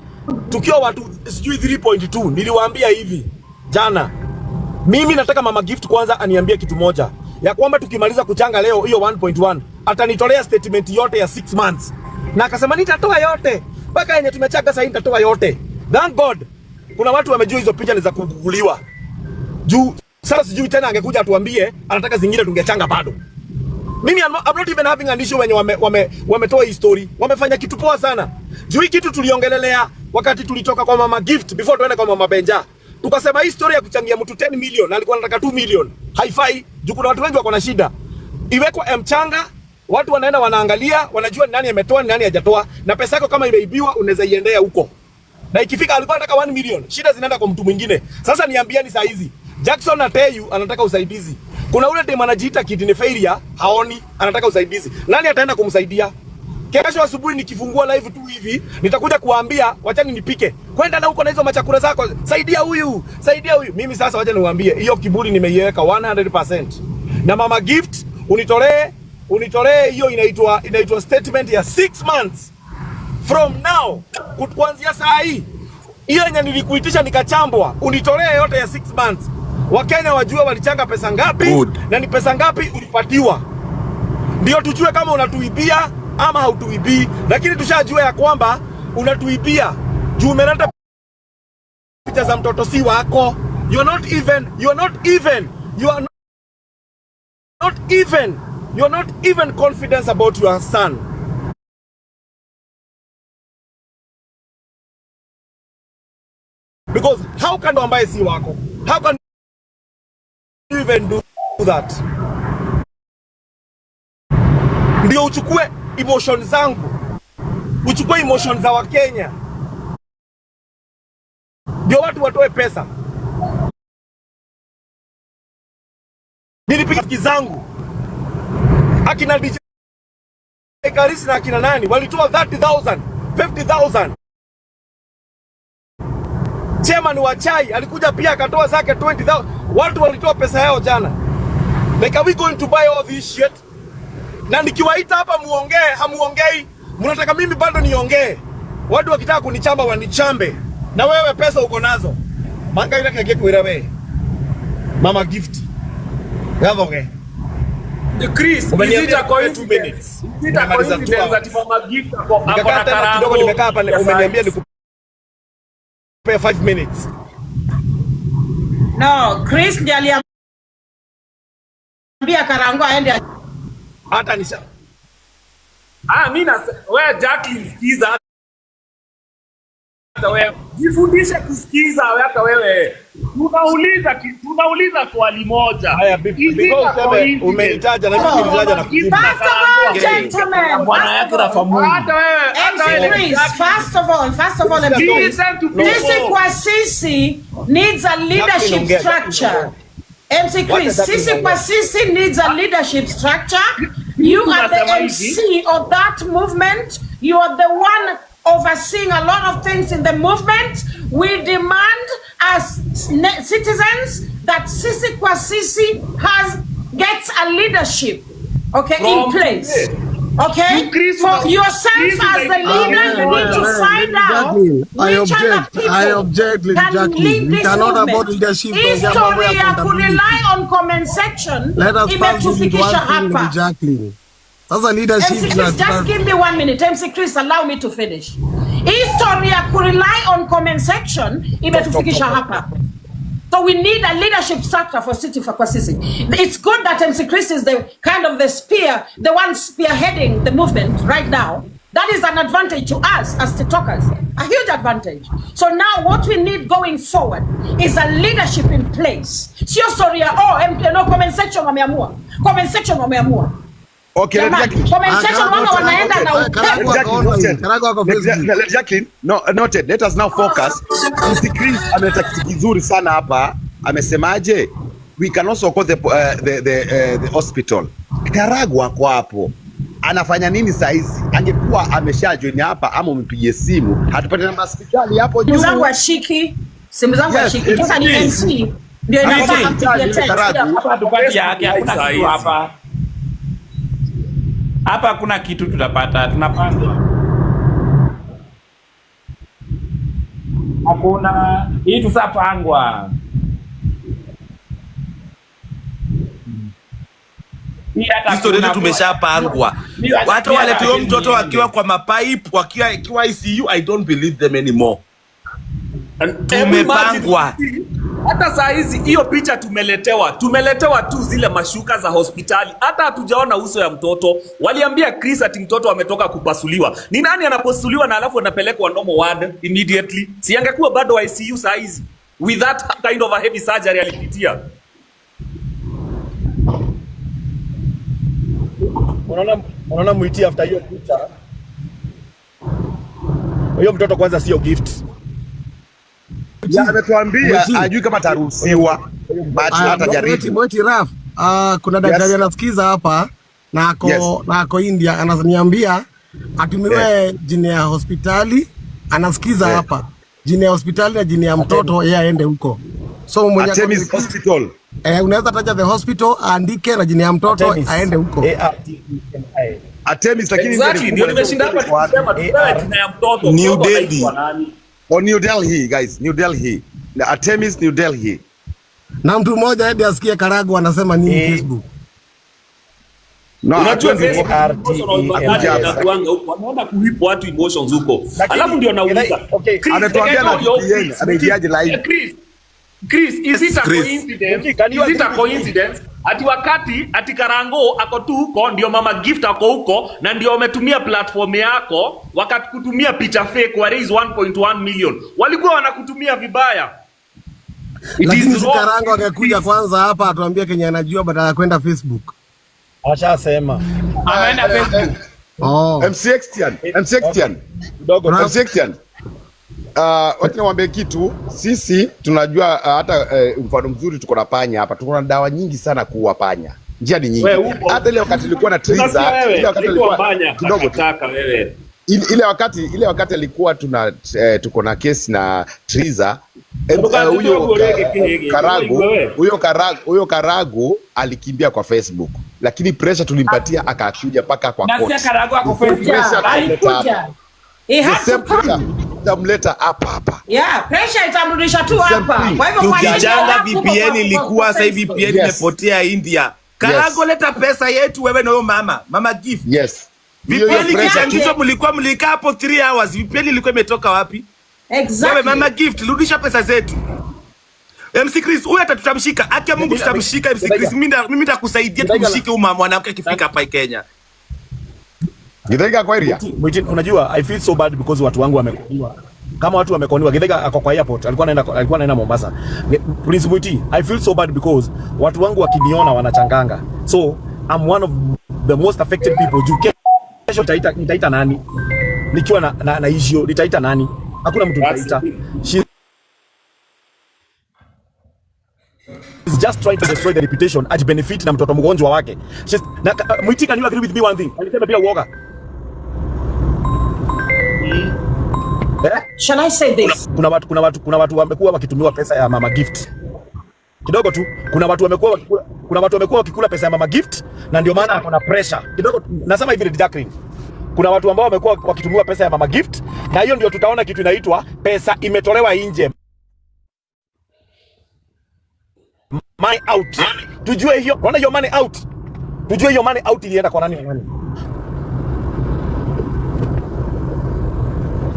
D: tukiwa watu sijui 3.2 niliwaambia hivi jana, mimi nataka Mama Gift kwanza aniambie kitu moja ya kwamba tukimaliza kuchanga leo hiyo 1.1 atanitolea statement yote ya 6 months, na akasema nitatoa yote mpaka yenye tumechanga sasa, nitatoa yote. Thank God kuna watu wamejua hizo picha ni za kuguguliwa juu. Sasa sijui tena angekuja atuambie anataka zingine tungechanga bado. Mimi I'm not even having an issue wenye wametoa hii story, wamefanya kitu poa sana juu hii kitu tuliongelelea wakati tulitoka kwa Mama Gift before tuende kwa Mama Benja. Tukasema hii story ya kuchangia mtu 10 million alikuwa anataka 2 million haifai juu kuna watu wengi wako na shida. Iwekwa mchanga, watu wanaenda wanaangalia, wanajua ni nani ametoa ni nani hajatoa, na pesa yako kama imeibiwa unaweza iendea huko. Na ikifika alikuwa anataka 1 million, shida zinaenda kwa mtu mwingine. Sasa niambieni saa hizi, Jackson Ateyu anataka usaidizi. Kuna ule dem anajiita kidney failure, haoni, anataka usaidizi. Nani ataenda kumsaidia? Kesho asubuhi nikifungua live tu hivi, nitakuja kuambia wachani nipike. Kwenda na huko na hizo machakula zako, saidia huyu, saidia huyu. Mimi sasa wacha niwaambie, hiyo kiburi nimeiweka 100%. Na Mama Gift, unitolee hiyo inaitwa statement ya 6 months from now. Kuanzia saa hii. Hiyo yenye nilikuitisha nikachambwa, unitolee yote ya 6 months. Wakenya wajue walichanga pesa ngapi na ni pesa ngapi ulipatiwa. Ndio tujue kama unatuibia ama hautuibii, lakini tushajua ya kwamba unatuibia. Juu umeleta picha za mtoto si wako. You are not even confident about your son. Because how can ambaye si wako? How can you even do that? Ndio uchukue emotion zangu, uchukue emotion za Wakenya, ndio watu watoe pesa. Nilipiga piki zangu, akina DJ Karisi na akina nani walitoa 30,000, 50,000. Chairman wa chai alikuja pia akatoa zake 20,000. Watu walitoa pesa yao jana. Like, are we going to buy all this shit? Na nikiwaita hapa muongee, hamuongei. Mnataka mimi bado niongee. Watu wakitaka kunichamba wanichambe. Na wewe pesa uko nazo. Manga ile kage kuira wewe. Mama Gift. Gapo okay.
H: The Chris, is it a coincidence? Is it a coincidence that Mama Gift ako na Karango?
D: Kidogo nimekaa hapa umeniambia nikupe 5 minutes.
B: No, Chris ndiye aliambia Karango aende
D: hata nisha.
H: Mimi na wewe Jacqueline sikiza hata wewe Jifundishe kusikiza hata wewe. Tunauliza swali moja.
D: Haya, because umenitaja na mimi nilitaja na kujibu.
B: First of all, gentlemen,
E: Bwana yake Rafa Mungu.
B: First of all, MC kwa sisi needs a leadership structure. MC Chris, sisi kwa sisi needs a leadership structure. You are the MC of that movement. You are the one overseeing a lot of things in the movement. We demand as citizens that Sisi kwa Sisi gets a leadership, okay, in place. Okay, for yourself as the leader, you need to find out which other people can lead this movement. History ya kurely on comment section imetufikisha hapa.
K: Sasa leadership,
B: MC Chris, just give me 1 minute. MC Chris, allow me to finish. History ya kurely on comment section imetufikisha hapa. So we need a leadership structure for City for Kwasisi. It's good that MC Chris is the kind of the one spearheading the movement right now. That is an advantage to us as TikTokers, a huge advantage. So now what we need going forward is a leadership in place. Sio story ya no comment section wameamua. Comment section wameamua.
F: Okay, Jacqueline, noted. Let us now focus. Chris ameleta kitu kizuri sana hapa. Amesemaje? We can also call the hospital. Karagwa kwa hapo. Anafanya nini saa hizi? Angekuwa ameshajoin hapa ama umpigie simu, hatupate namba hospitali hapo juu.
B: Simu zangu ashiki. Sasa ni MC. Ndio inafaa kupigia text.
E: Hapa tupati yake hakuna kitu hapa. Hapa hakuna kitu tutapata, tunapanga. Hakuna hii tusapangwa.
C: Historia yetu tumeshapangwa. Watu waletewa mtoto wakiwa kwa mapipe, wakiwa ICU, I don't believe them anymore. Tumepangwa.
H: Hata saa hizi hiyo picha tumeletewa tu zile mashuka za hospitali. Hata hatujaona uso ya mtoto. Waliambia Chris ati mtoto ametoka kupasuliwa. Ni nani anapasuliwa na alafu anapelekwa normal ward immediately? Si angekuwa bado ICU saa hizi with that kind of a heavy surgery alipitia.
D: Unaona mwiti after hiyo picha. Huyo mtoto kwanza sio gift.
F: Ametuambia ajui kama taruhusiwa. Macho hata jaribu.
K: Mwiti Raf, kuna daktari anasikiza hapa na ako India, ananiambia atumiwe jina ya hospitali, anasikiza hapa. Jina ya hospitali na jina ya mtoto yeye aende huko. So mwenye
F: Artemis Hospital.
K: Unaweza taja the hospital, andike na jina ya mtoto aende huko.
F: Artemis, lakini
H: ndio nimeshinda hapa kusema tupewe jina ya mtoto.
F: New Delhi. Or New Delhi, guys. New Delhi. Artemis, New Delhi.
K: Na mtu mmoja hadi asikie Karagwa anasema nini Facebook.
F: No,
H: unajua wanaona kuhip watu emotions huko. Alafu ndio nauliza.
F: Anatuambia na VPN, anaingiaje live?
H: Chris, is it a coincidence? Is it a coincidence? Ati Karango ako tu huko, ndio Mama Gift ako huko, na ndio wametumia platform yako wakakutumia picha fake wa raise 1.1 million. Walikuwa wanakutumia vibaya.
K: Lakini si Karango angekuja kwanza hapa atuambie Kenya anajua badala ya kwenda Facebook.
D: Ashasema.
E: Ameenda Facebook.
F: MC wacha niwaambie kitu. Sisi tunajua hata mfano mzuri, tuko na panya hapa. Tuko na dawa nyingi sana kuua panya. Njia ni nyingi. Hata ile wakati ilikuwa na Triza, ile wakati ilikuwa kidogo taka wewe. Ile wakati alikuwa tuko na kesi na Triza. Huyo Karagu alikimbia kwa Facebook. Lakini pressure tulimpatia akakuja paka kwa court.
E: Na Karagu ako Facebook.
B: Alikuja.
F: Tamleta hapa.
B: Yeah, pressure itamrudisha tu hapa. Kwa hivyo
C: tukijanga VPN ilikuwa, sasa hivi VPN imepotea India. Karago leta pesa yetu wewe na Mama Gift.
F: Yes.
C: VPN kisha mlikaa hapo 3 hours. VPN ilikuwa imetoka wapi?
B: Exactly.
C: Wewe Mama Gift, rudisha pesa zetu. MC Chris, huyu atatutamshika. Akia Mungu tutamshika MC Chris. Mimi nitakusaidia tumshike huyu mwanamke akifika hapa Kenya.
F: Githaiga kwa area.
D: Unajua I feel so bad because watu wangu wamekuwa Kama watu wamekoniwa, Githega ako kwa airport, alikuwa anaenda Mombasa. Prince Mwiti, I feel so bad because watu wangu wakiniona wanachanganga. So I'm one of the most affected people. Kesho nitaita nani? Nikiwa na issue nitaita nani? Hakuna mtu nitaita. She's just trying to destroy the reputation at benefit na mtoto mgonjwa wake. Mwiti, can you agree with me one thing? Alisema bila uoga.
B: Shall I say this?
D: Kuna watu wamekuwa wakitumiwa pesa ya mama gift. Kidogo tu. Kuna watu wamekuwa wakikula pesa ya mama gift na ndio maana kuna pressure. Kidogo nasema hivi Jacqueline. Kuna watu ambao wamekuwa wakitumiwa pesa ya mama gift na hiyo ndio tutaona kitu inaitwa pesa imetolewa nje. Money out. Tujue hiyo. Unaona hiyo money out. Tujue hiyo money out ilienda kwa nani na nani.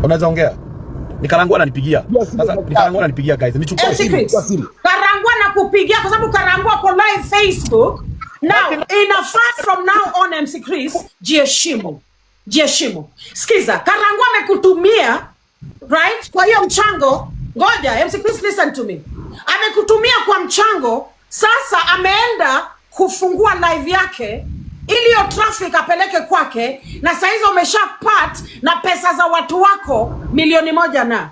D: Unaweza ongea? Ni Karangwa ananipigia. Sasa ni Karangwa ananipigia guys. Nichukue
B: simu. Karangwa nakupigia kwa sababu Karangwa kwa live Facebook. Now, in a far from now on MC Chris, jiheshimu. Sikiza, Karangwa amekutumia, right? Kwa hiyo mchango, ngoja, MC Chris listen to me. Amekutumia kwa mchango, sasa ameenda kufungua live yake ili hiyo traffic apeleke kwake, na saizi umeshapat na pesa za watu wako milioni 1 na.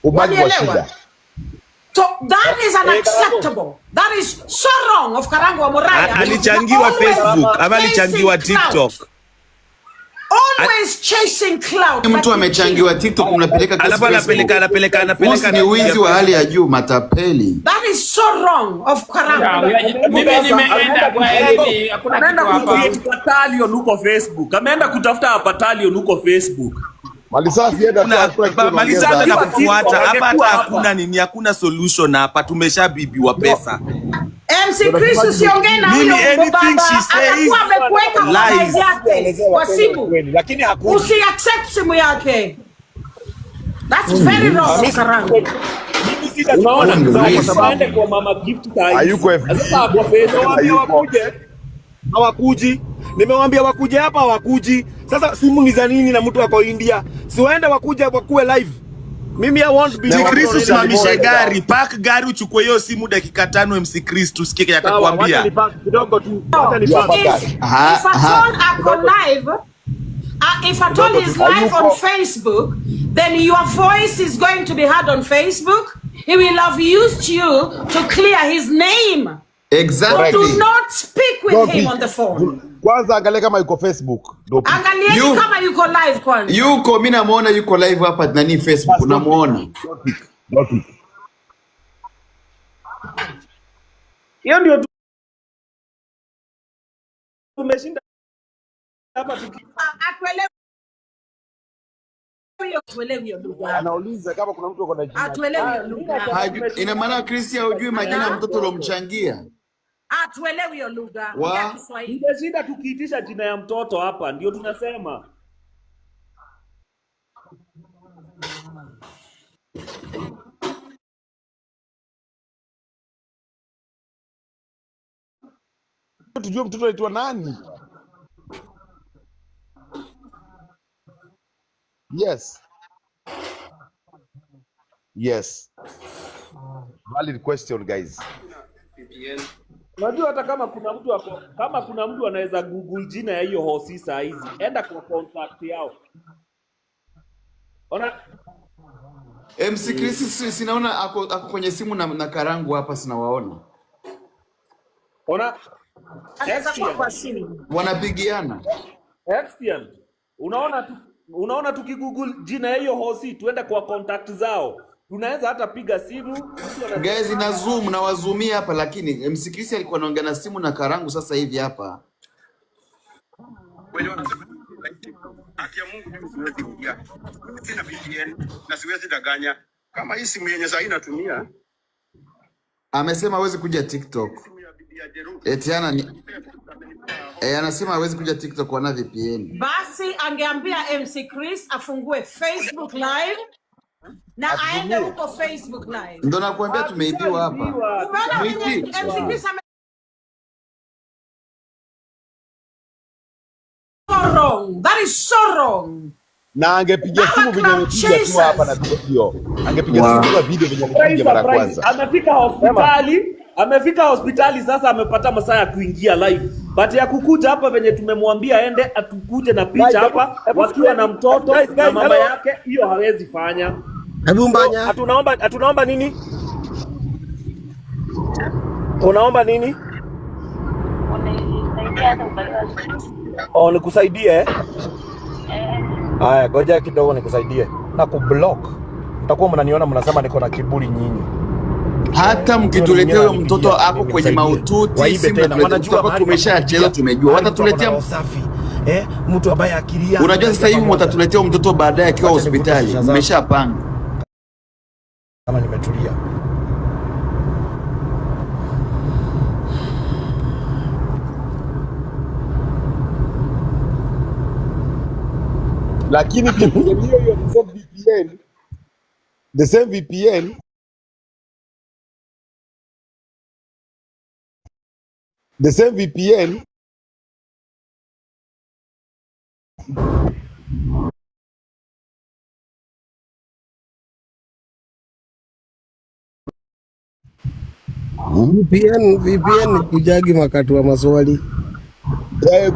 B: Unielewa? So that is unacceptable. That is so wrong of Karangwa Muraya.
C: Alichangiwa Facebook, ama alichangiwa TikTok.
B: Always chasing cloud.
G: Mtu amechangiwa TikTok unapeleka anapeleka ni wizi wa hali ya juu, matapeli.
B: That is so wrong of Karangwa.
H: Mimi nimeenda kwa elimu, hakuna kitu hapa. Battalion huko Facebook. Ameenda kutafuta battalion huko Facebook.
F: Malisafi enda
C: na kufuata hapa, hata hakuna solution hapa, tumeshabibiwa pesa.
B: MC Chris usiongee na huyo baba, anakuwa amekuweka live yake kwa simu,
D: lakini hakuna.
B: Usi accept simu yake. That's very wrong Karangwa.
H: Unaona, kwa sababu kwa mama gift time.
F: Hayuko
H: Sasa hapo Facebook
D: hawakuji. Nimewaambia wakuje hapa hawakuji. Sasa simu ni za nini na mtu wako India? Si waende wakuje wakuwe live. Mimi I want to be
C: Chris, usimamishe gari, park gari uchukue hiyo simu dakika 5 MC Chris tusikie kile atakwambia.
D: Kidogo tu.
B: If at all is live on Facebook, then your voice is going to be heard on Facebook. He will have used you to clear his name.
G: Exactly.
B: So do not speak with him on the phone.
F: Kwanza angalia kama yuko Facebook.
B: Angalia kama yuko live kwanza.
G: Yuko, mimi namuona yuko live hapa nani Facebook, unamuona.
H: Hiyo ndio tumeshinda hapa
F: anauliza kama kuna mtu uko na
G: jina. Ina maana Christian hujui majina ya mtoto alomchangia.
B: Tuelewe hiyo lugha
G: ya
B: Kiswahili.
H: Tumeshinda tukiitisha jina ya mtoto hapa, ndio tunasema.
F: Tujue mtoto anaitwa nani? Yes. Valid question guys.
H: Unajua hata kama kuna mtu anaweza Google jina ya hiyo hosi saa hizi, enda kwa contact yao. Ona
G: MC Chris sinaona ako kwenye simu na Karangwa hapa sinawaona.
H: Ona
B: kwa simu.
G: Wanapigiana.
H: Extian. Unaona tukigoogle jina ya hiyo hosi tuende kwa contact zao. Tunaweza hata piga simu.
G: Guys, ina zoom na wazumia hapa, lakini MC Chris alikuwa anaongea na simu na Karangu sasa hivi hapa.
I: Haki ya Mungu siwezi kuja. Sina VPN na siwezi danganya. Kama hii simu yenye sasa inatumia.
G: Amesema hawezi kuja TikTok. Etiana ni anasema hawezi kuja TikTok kwa na VPN.
B: Basi angeambia MC Chris afungue Facebook live na aende huko Facebook live.
G: Ndio nakwambia tumeibiwa hapa.
B: Mwiti. MC Chris so wrong. That is so wrong.
F: Na angepiga simu venye amepiga tu hapa na video. Angepiga simu kwa video venye alipiga mara kwanza.
H: Amefika hospitali sasa, amepata masaa ya kuingia live. But ya kukuja hapa venye tumemwambia aende atukuje na picha hapa wakiwa na mtoto na mama yake, hiyo hawezi fanya.
K: Hebu mbanya.
D: Atunaomba nini? Unaomba nini? Nikusaidie? Haya, ngoja kidogo nikusaidie. Na kublock. Mtakuwa mnaniona mnasema niko na kiburi nyinyi.
G: Hata mkituletea huyo mtoto ako kwenye maututi, tutakuwa tumeshacheza, tumejua watatuletea
D: safi. Mtu ambaye akilia.
G: Unajua sasa hivi mtatuletea mtoto baadaye akiwa hospitali. Mmeshapanga.
D: Kama nimetulia.
F: Lakini hiyo the same VPN
K: VPN kujagi makati wa maswali.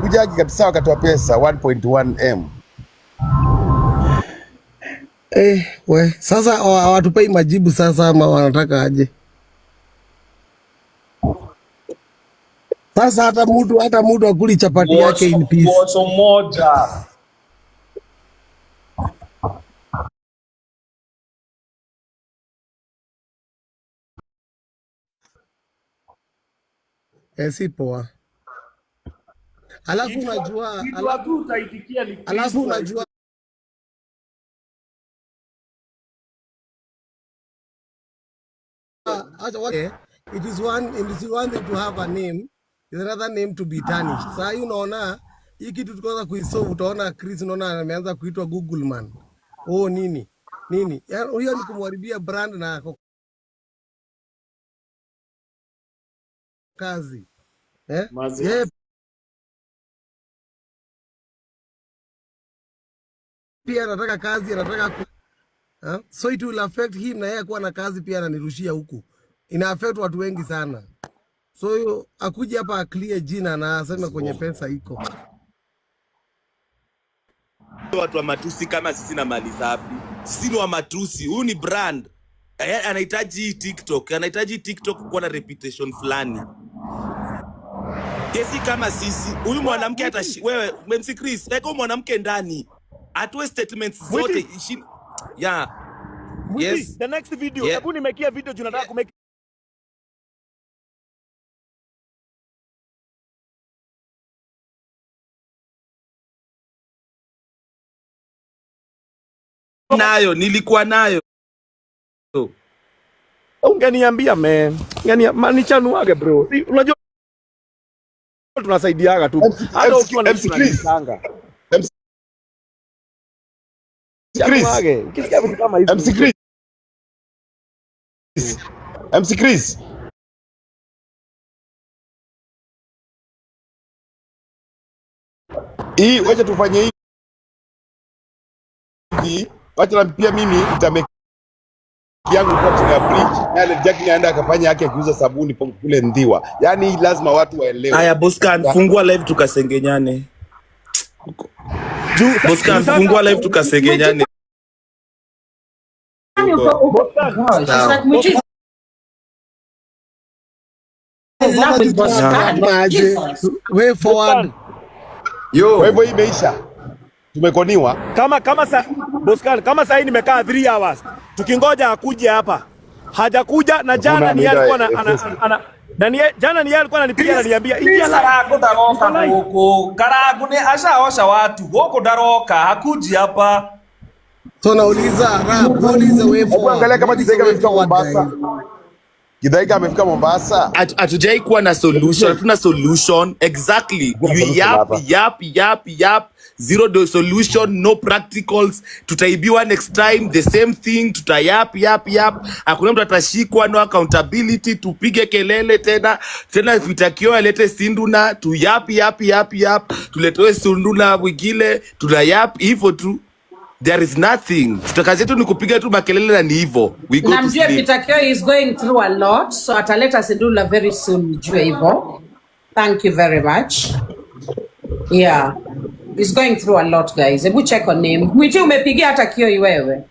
F: Kujagi kabisa wakati wa pesa 1.1M.
K: Sasa hawatupei majibu sasa, ama wanataka aje? Sasa hata mtu akuli chapati yake in peace.
H: Mwoso moja.
K: Si poa. Alafu unajua it is one thing to have a name, is another name to be tarnished. Sasa hii unaona hii kitu tukoanza kuisolve, utaona Chris unaona ameanza kuitwa Google man. Nini? Yaani huyo ni kumharibia brand na kazi. Pia anataka kazi, so it will affect him, na yeye kuwa na kazi pia ananirushia huku. Ina affect watu wengi sana. So hiyo akuje hapa aklie jina na aseme kwenye pesa iko.
C: Watu wa matusi kama sisi na mali safi. Sisi ni wa matusi. Huyu ni brand. Anahitaji TikTok kuwa na reputation fulani. Kesi kama sisi, huyu mwanamke wewe MC Chris, weka mwanamke ndani. Atoe statements zote. Yes.
D: The next video, hebu nimekia video tunataka kumake.
C: Nilikuwa nayo.
D: Ungeniambia man. Nichanuage bro. Unajua tunasaidiaga tu. Hata ukiwa na MC Chris.
F: MC Chris. Wacha tufanye hivi. Wacha pia mimi nitameki yangu kwa chini ya bridge. Na Jack nienda akafanya yake akiuza sabuni kule Ndhiwa. Yaani lazima watu waelewe.
C: Haya Boscan, fungua live tukasengenyane. Boscan, fungua live tukasengenyane.
K: Way forward.
F: Wewe imeisha. Tumekoniwa.
D: Boscan, kama sasa nimekaa 3 hours. Tukingoja akuje hapa. Hajakuja na jana ni alikuwa jana ni alikuwa ananipigia ananiambia ingia
H: Karago daroka huko. Karago ni ashaosha watu. Huko daroka hakuji hapa.
K: So nauliza way forward.
F: Angalia kama Kidaiga amefika Mombasa. Kidaiga amefika Mombasa.
C: Hatujai kuwa na solution. Hatuna solution. Exactly. Yap. Zero solution, no practicals. Tutaibiwa next time, the same thing. Tutayap. Hakuna mtu atashikwa, no accountability. Tupige kelele tena vitakio alete Sinduna. Tuyap. Tuletoe Sinduna wigile. Tunayap hivyo tu. There is nothing. Kazi yetu ni kupiga tu makelele na ni hivyo. We go to
B: Namjua
C: sleep.
B: Peter Kio is going through a lot, so ataleta Sedula very soon, mjue hivyo. Thank you very much. Yeah. He's going through a lot, guys. Hebu check on him. Mwiti umepigia hata Kio wewe?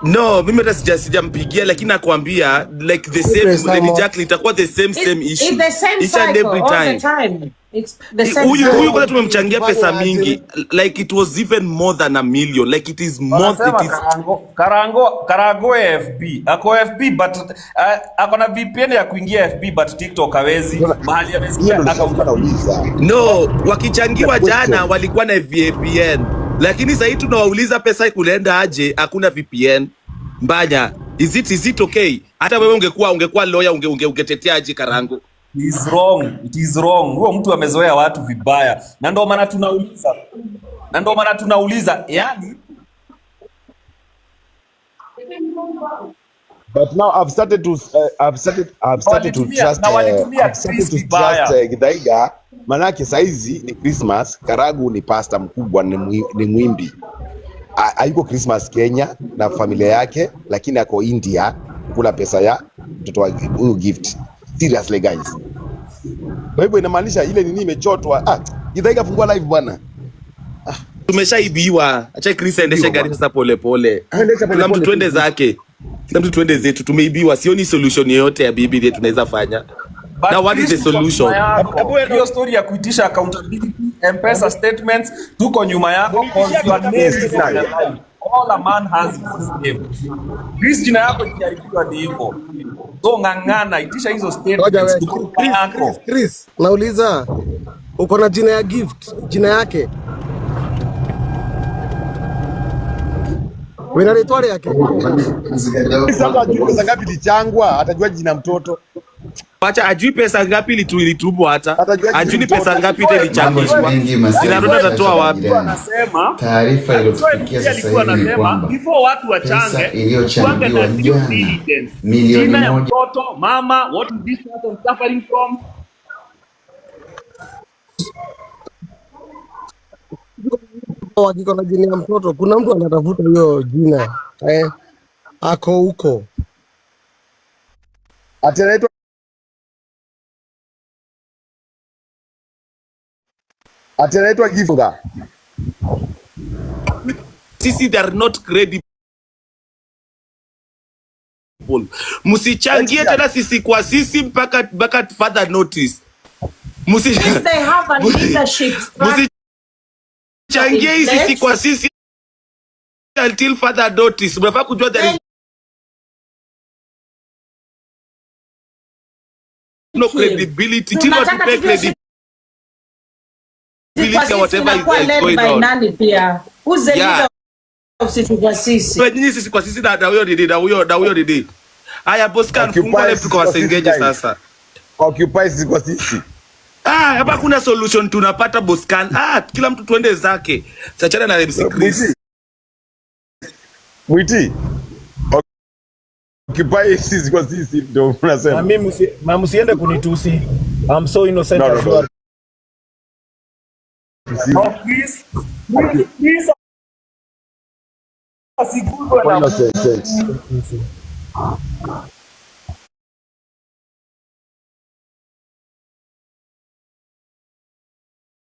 C: No, mimi hata sijampigia, lakini nakwambia like the same Lady Jacqueline itakuwa the same issue.
B: It's the same
C: each and every
B: cycle, all
C: time.
B: the time. It's the same
C: Huyu kwa tumemchangia pesa mingi, like it was even more than $1 million, like it is more.
H: Karango FB ako FB but ako na VPN ya kuingia FB but TikTok hawezi. Mahali amesikia
F: Anauliza.
C: No, wakichangiwa jana walikuwa na VPN, lakini sasa tunawauliza pesa ikulenda aje, hakuna VPN. Mbanya, is it okay? Hata wewe ungekuwa lawyer ungetetea aje Karango?
H: It is wrong. Huyo mtu amezoea watu vibaya. Na ndio maana tunauliza. Yani
F: But now I've started to trust Githaiga. Manake saizi ni Christmas, Karagu ni pastor mkubwa, ni mwimbi. Hayuko Christmas Kenya na familia yake, lakini ako India kula pesa ya mtoto wa huyu gift. Seriously guys. Kwa hivyo inamaanisha ile nini imechotwa. Githaiga fungua live bwana.
C: Tumeshaibiwa. Acha Chris aendeshe gari sasa pole. Kila mtu twende zake. Kila mtu twende zetu, tumeibiwa. Sioni solution yoyote ya bibi yetu tunaweza fanya. Now what is the solution?
H: Hiyo story ya kuitisha accountability, M-Pesa statements, tuko nyuma yako because you are named all a man has his name. Chris, jina yako ikiaribiwa ni hivyo. So ngangana, itisha hizo statements, tuko nyuma yako.
K: Chris, nauliza uko na jina ya gift, jina yake wewe ni twale yake.
F: Sasa ajui pesa ngapi lichangwa, atajua jina mtoto.
C: Acha ajui pesa ngapi ilitumwa hata. Ajui ni pesa ngapi ilichangishwa. Sina ndoto atatoa wapi.
H: Anasema
L: taarifa iliyofikia sasa hivi ni kwamba
H: before watu wachange
L: iliyochangiwa jana milioni
H: jina ya
L: 1.
H: mtoto, mama, what is this person suffering from?
K: Wakiko na jina ya mtoto, kuna mtu anatafuta hiyo jina ako huko.
F: Atanaitwa Gifunga.
C: Sisi they are not credible. Musichangie tena sisi kwa sisi mpaka further notice.
B: If they have a leadership
C: Musichangie sisi kwa sisi until further notice. Mnafaa kujua there is no credibility. Tino to pay credibility. Whatever is going on.
B: Nani pia? Who's the leader of sisi kwa sisi?
C: Nyinyi sisi kwa sisi na huyo didi. Haya Boscan fungua leo tuko wasengeje sasa.
F: Occupy sisi kwa sisi.
C: Hapa kuna solution tunapata Boscan. Kila mtu tuende zake. Sachana na MC Chris.
F: Mwiti. Occupy sisi kwa sisi ndio unasema.
D: Na mimi msiende kunitusi. I'm so innocent as you are.
H: Please. Asigundwe na